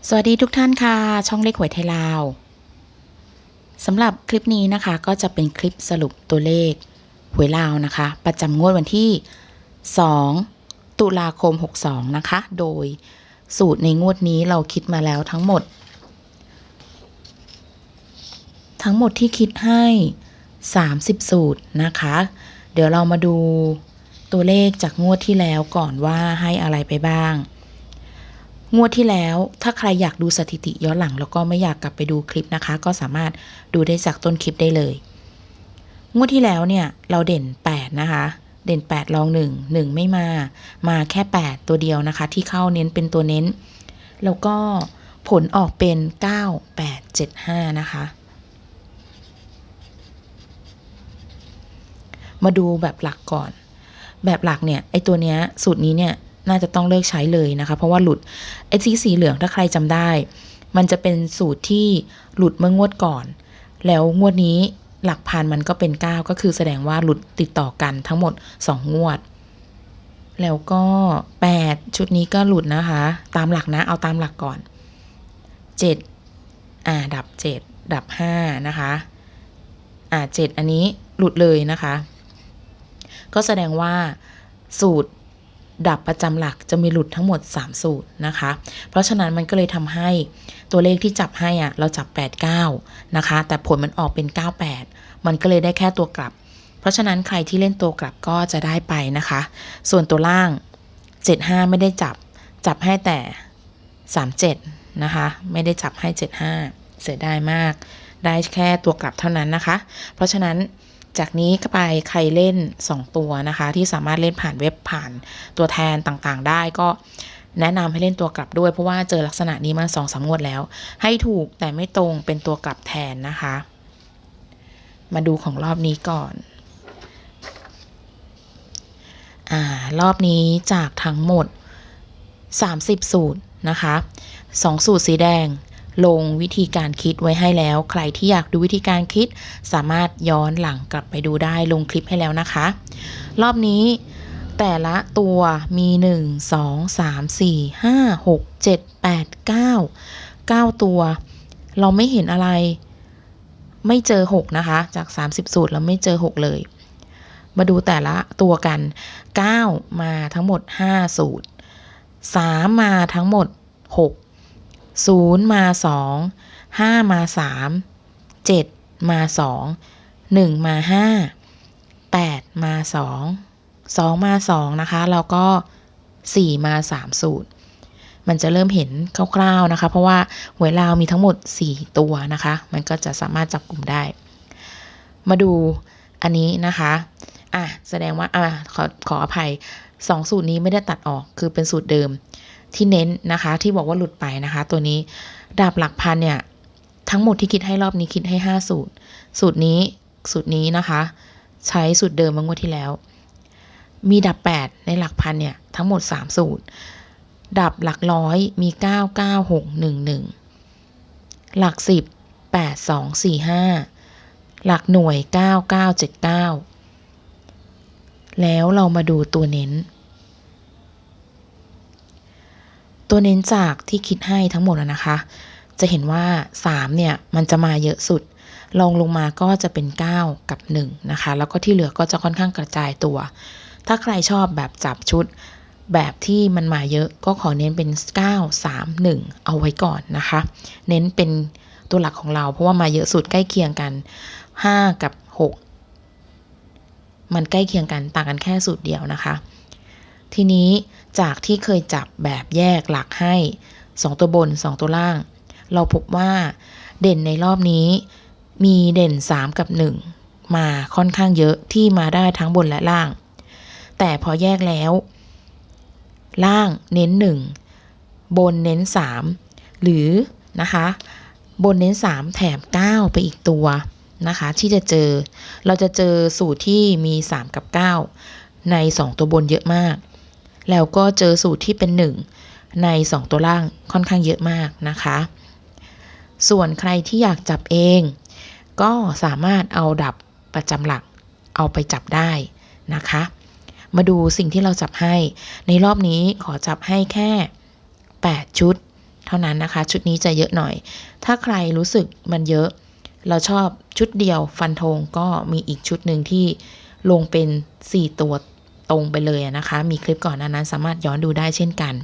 สวัสดีทุกท่านค่ะช่องเลขหวยไทยลาวสำหรับคลิปนี้นะคะก็จะเป็นคลิปสรุปตัวเลขหวยลาวนะคะประจำงวดวันที่2ตุลาคม62นะคะโดยสูตรในงวดนี้เราคิดมาแล้วทั้งหมดที่คิดให้30สูตรนะคะเดี๋ยวเรามาดูตัวเลขจากงวดที่แล้วก่อนว่าให้อะไรไปบ้างงวดที่แล้วถ้าใครอยากดูสถิติย้อนหลังแล้วก็ไม่อยากกลับไปดูคลิปนะคะก็สามารถดูได้จากต้นคลิปได้เลยงวดที่แล้วเนี่ยเราเด่น8นะคะเด่น8รอง1ไม่มาแค่8ตัวเดียวนะคะที่เข้าเน้นเป็นตัวเน้นแล้วก็ผลออกเป็น9 8 7 5นะคะมาดูแบบหลักก่อนแบบหลักเนี่ยไอตัวเนี้ยสูตรนี้เนี่ยน่าจะต้องเลิกใช้เลยนะคะเพราะว่าหลุดไอ้สีเหลืองถ้าใครจำได้มันจะเป็นสูตรที่หลุดเมื่องวดก่อนแล้วงวดนี้หลักพันมันก็เป็น9ก็คือแสดงว่าหลุดติดต่อกันทั้งหมด2งวดแล้วก็8ชุดนี้ก็หลุดนะคะตามหลักนะเอาตามหลักก่อน7ดับ7ดับ5นะคะ7อันนี้หลุดเลยนะคะก็แสดงว่าสูตรดับประจำหลักจะมีหลุดทั้งหมด3สูตรนะคะเพราะฉะนั้นมันก็เลยทำให้ตัวเลขที่จับให้เราจับ89นะคะแต่ผลมันออกเป็น98มันก็เลยได้แค่ตัวกลับเพราะฉะนั้นใครที่เล่นตัวกลับก็จะได้ไปนะคะส่วนตัวล่าง75ไม่ได้จับให้แต่37นะคะไม่ได้จับให้75เสียดายมากได้แค่ตัวกลับเท่านั้นนะคะเพราะฉะนั้นจากนี้ก็ไปใครเล่น2ตัวนะคะที่สามารถเล่นผ่านเว็บผ่านตัวแทนต่างๆได้ก็แนะนำให้เล่นตัวกลับด้วยเพราะว่าเจอลักษณะนี้มา2-3 งวดแล้วให้ถูกแต่ไม่ตรงเป็นตัวกลับแทนนะคะมาดูของรอบนี้ก่อนรอบนี้จากทั้งหมด30สูตรนะคะ2สูตรสีแดงลงวิธีการคิดไว้ให้แล้วใครที่อยากดูวิธีการคิดสามารถย้อนหลังกลับไปดูได้ลงคลิปให้แล้วนะคะรอบนี้แต่ละตัวมี1 2 3 4 5 6 7 8 9ตัวเราไม่เห็นอะไรไม่เจอ6นะคะจาก30สูตรเราไม่เจอ6เลยมาดูแต่ละตัวกัน9มาทั้งหมด5สูตร3มาทั้งหมด6 0มา2 5มา3 7มา2 1มา5 8มา2 2มา2นะคะแล้วก็4มา3สูตรมันจะเริ่มเห็นคร่าวๆนะคะเพราะว่าหวยลาวมีทั้งหมด4ตัวนะคะมันก็จะสามารถจับกลุ่มได้มาดูอันนี้นะคะแสดงว่าขออภัย2สูตรนี้ไม่ได้ตัดออกคือเป็นสูตรเดิมที่เน้นนะคะที่บอกว่าหลุดไปนะคะตัวนี้ดาบหลักพันเนี่ยทั้งหมดที่คิดให้รอบนี้คิดให้5สูตรนี้นะคะใช้สูตรเดิมเมื่องวดที่แล้วมีดับ8ในหลักพันเนี่ยทั้งหมด3สูตรดับหลักร้อยมี9 9 6 1 1หลัก10 8 2 4 5หลักหน่วย9 9 7 9แล้วเรามาดูตัวเน้นจากที่คิดให้ทั้งหมดนะคะจะเห็นว่า3เนี่ยมันจะมาเยอะสุดลงมาก็จะเป็น9กับ1นะคะแล้วก็ที่เหลือก็จะค่อนข้างกระจายตัวถ้าใครชอบแบบจับชุดแบบที่มันมาเยอะก็ขอเน้นเป็น9 3 1เอาไว้ก่อนนะคะเน้นเป็นตัวหลักของเราเพราะว่ามาเยอะสุดใกล้เคียงกัน5กับ6มันใกล้เคียงกันต่างกันแค่สูตรเดียวนะคะทีนี้จากที่เคยจับแบบแยกหลักให้2ตัวบน2ตัวล่างเราพบว่าเด่นในรอบนี้มีเด่น3กับ1มาค่อนข้างเยอะที่มาได้ทั้งบนและล่างแต่พอแยกแล้วล่างเน้น1บนเน้น3หรือนะคะบนเน้น3แถม9ไปอีกตัวนะคะที่เราจะเจอสูตรที่มี3กับ9ใน2ตัวบนเยอะมากแล้วก็เจอสูตรที่เป็น1ใน2ตัวล่างค่อนข้างเยอะมากนะคะส่วนใครที่อยากจับเองก็สามารถเอาดับประจำหลักเอาไปจับได้นะคะมาดูสิ่งที่เราจับให้ในรอบนี้ขอจับให้แค่8ชุด เท่านั้นนะคะชุดนี้จะเยอะหน่อยถ้าใครรู้สึกมันเยอะเราชอบชุดเดียวฟันธงก็มีอีกชุดหนึ่งที่ลงเป็น4ตัวตรงไปเลยนะคะมีคลิปก่อนหน้านั้นสามารถย้อนดูได้เช่นกัน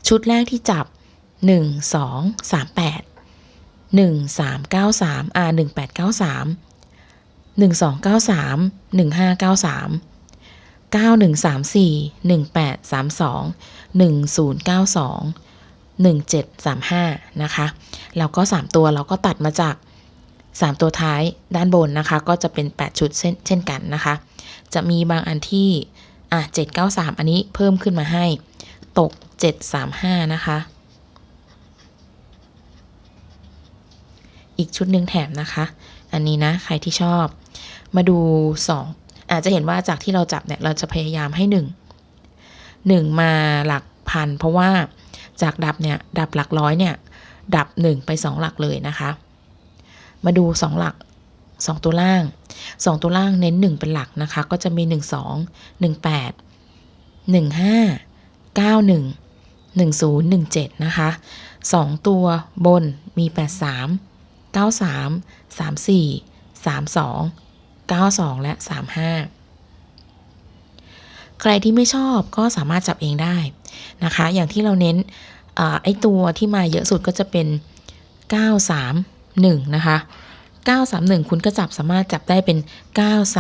ชุดแรกที่จับ1 2 3 8 1 3 9 3 1 8 9 3 1 2 9 3 1 5 9 3 9 1 3 4 1 8 3 2 1 0 9 2 1 7 3 5นะคะแล้วก็3ตัวเราก็ตัดมาจาก3ตัวท้ายด้านบนนะคะก็จะเป็น8ชุดเช่นกันนะคะจะมีบางอันที่7 9 3อันนี้เพิ่มขึ้นมาให้ตก7 3 5นะคะอีกชุดหนึ่งแถมนะคะอันนี้นะใครที่ชอบมาดู2อาจจะเห็นว่าจากที่เราจับเนี่ยเราจะพยายามให้1มาหลักพันเพราะว่าจากดับเนี่ยดับหลักร้อยเนี่ยดับ1ไป2หลักเลยนะคะมาดู2หลัก2ตัวล่าง2ตัวล่างเน้น1เป็นหลักนะคะก็จะมี12 18 15 91 10 17นะคะ2ตัวบนมี83 93 34 32 92และ35ใครที่ไม่ชอบก็สามารถจับเองได้นะคะอย่างที่เราเน้นไอตัวที่มาเยอะสุดก็จะเป็น931นะคะ931คุณก็สามารถจับได้เป็น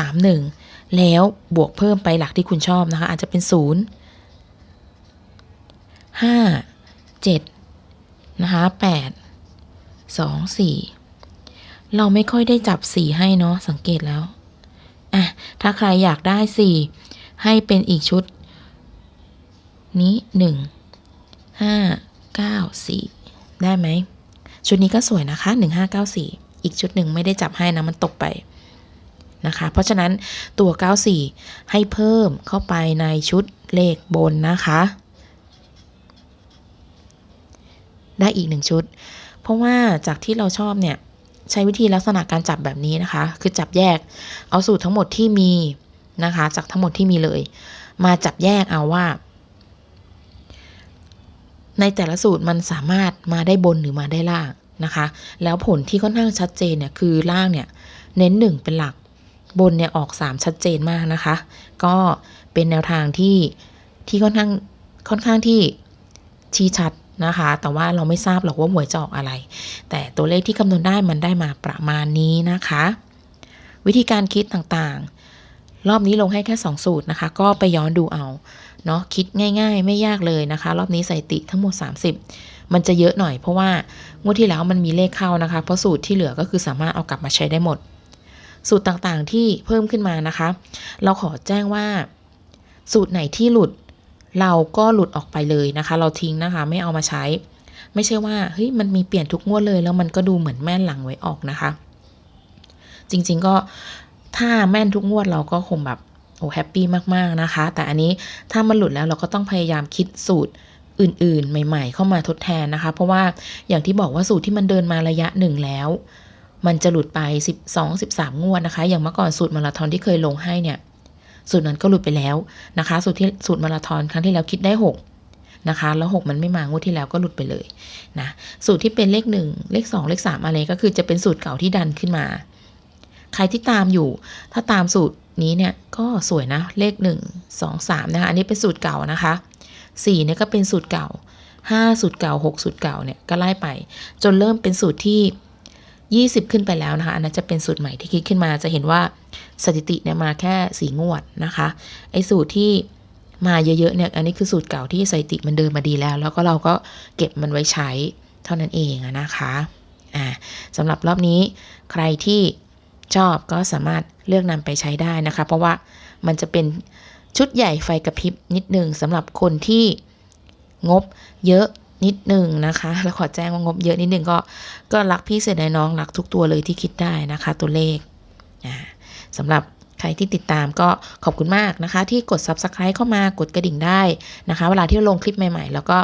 931แล้วบวกเพิ่มไปหลักที่คุณชอบนะคะอาจจะเป็น0 5 7นะคะ8 2 4เราไม่ค่อยได้จับ4ให้เนาะสังเกตแล้วถ้าใครอยากได้4ให้เป็นอีกชุดนี้1 5 9 4ได้ไหมชุดนี้ก็สวยนะคะ1594อีกชุดหนึ่งไม่ได้จับให้นะมันตกไปนะคะเพราะฉะนั้นตัว94ให้เพิ่มเข้าไปในชุดเลขบนนะคะได้อีก1ชุดเพราะว่าจากที่เราชอบเนี่ยใช้วิธีลักษณะการจับแบบนี้นะคะคือจับแยกเอาสูตรทั้งหมดที่มีนะคะจากทั้งหมดที่มีเลยมาจับแยกเอาว่าในแต่ละสูตรมันสามารถมาได้บนหรือมาได้ล่างนะคะแล้วผลที่ค่อนข้างชัดเจนเนี่ยคือล่างเนี่ยเน้น1เป็นหลักบนเนี่ยออก3ชัดเจนมากนะคะก็เป็นแนวทางที่ค่อนข้างที่ชี้ชัดนะคะแต่ว่าเราไม่ทราบหรอกว่าหวยจะออกอะไรแต่ตัวเลขที่คำนวณได้มันได้มาประมาณนี้นะคะวิธีการคิดต่างๆรอบนี้ลงให้แค่2สูตรนะคะก็ไปย้อนดูเอาเนาะคิดง่ายๆไม่ยากเลยนะคะรอบนี้สถิติทั้งหมด30มันจะเยอะหน่อยเพราะว่างวดที่แล้วมันมีเลขเข้านะคะเพราะสูตรที่เหลือก็คือสามารถเอากลับมาใช้ได้หมดสูตรต่างๆที่เพิ่มขึ้นมานะคะเราขอแจ้งว่าสูตรไหนที่หลุดเราก็หลุดออกไปเลยนะคะเราทิ้งนะคะไม่เอามาใช้ไม่ใช่ว่าเฮ้ยมันมีเปลี่ยนทุกงวดเลยแล้วมันก็ดูเหมือนแม่นหลังไว้ออกนะคะจริงๆก็ถ้าแม่นทุกงวดเราก็คงแบบแฮปปี้มากๆนะคะแต่อันนี้ถ้ามันหลุดแล้วเราก็ต้องพยายามคิดสูตรอื่นๆใหม่ๆเข้ามาทดแทนนะคะเพราะว่าอย่างที่บอกว่าสูตรที่มันเดินมาระยะหนึ่งแล้วมันจะหลุดไป12-13งวดนะคะอย่างเมื่อก่อนสูตรมาราธอนที่เคยลงให้เนี่ยสูตรนั้นก็หลุดไปแล้วนะคะสูตรมาราธอนครั้งที่แล้วคิดได้6นะคะแล้ว6มันไม่มางวดที่แล้วก็หลุดไปเลยนะสูตรที่เป็นเลข1เลข2เลข3อะไรก็คือจะเป็นสูตรเก่าที่ดันขึ้นมาใครที่ตามอยู่ถ้าตามสูตรนี้เนี่ยก็สวยนะเลข1 2 3นะคะอันนี้เป็นสูตรเก่านะคะ4เนี่ยก็เป็นสูตรเก่า5สูตรเก่า6สูตรเก่าเนี่ยก็ไล่ไปจนเริ่มเป็นสูตรที่20ขึ้นไปแล้วนะคะอันนั้นจะเป็นสูตรใหม่ที่คิดขึ้นมาจะเห็นว่าสถิติเนี่ยมาแค่4งวดนะคะไอ้สูตรที่มาเยอะๆเนี่ยอันนี้คือสูตรเก่าที่สถิติมันเดินมาดีแล้วก็เราก็เก็บมันไว้ใช้เท่านั้นเองนะคะสำหรับรอบนี้ใครที่ชอบก็สามารถเลือกนำไปใช้ได้นะคะเพราะว่ามันจะเป็นชุดใหญ่ไฟกระพริบนิดนึงสำหรับคนที่งบเยอะนิดนึงนะคะแล้วขอแจ้งว่างบเยอะนิดนึงก็รักพี่เสียดายน้องรักทุกตัวเลยที่คิดได้นะคะตัวเลขสำหรับใครที่ติดตามก็ขอบคุณมากนะคะที่กด Subscribe เข้ามากดกระดิ่งได้นะคะเวลาที่ลงคลิปใหม่ๆแล้วก็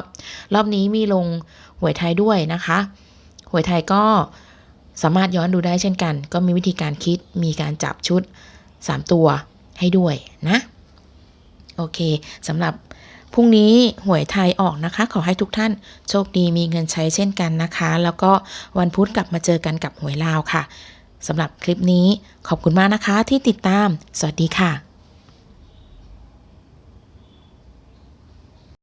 รอบนี้มีลงหวยไทยด้วยนะคะหวยไทยก็สามารถย้อนดูได้เช่นกันก็มีวิธีการคิดมีการจับชุด3ตัวให้ด้วยนะโอเคสำหรับ พรุ่งนี้หวยไทยออกนะคะขอให้ทุกท่านโชคดีมีเงินใช้เช่นกันนะคะแล้วก็วันพุธกลับมาเจอกันกับหวยลาวค่ะสำหรับคลิปนี้ขอบคุณมากนะคะที่ติดตามสวัสดีค่ะ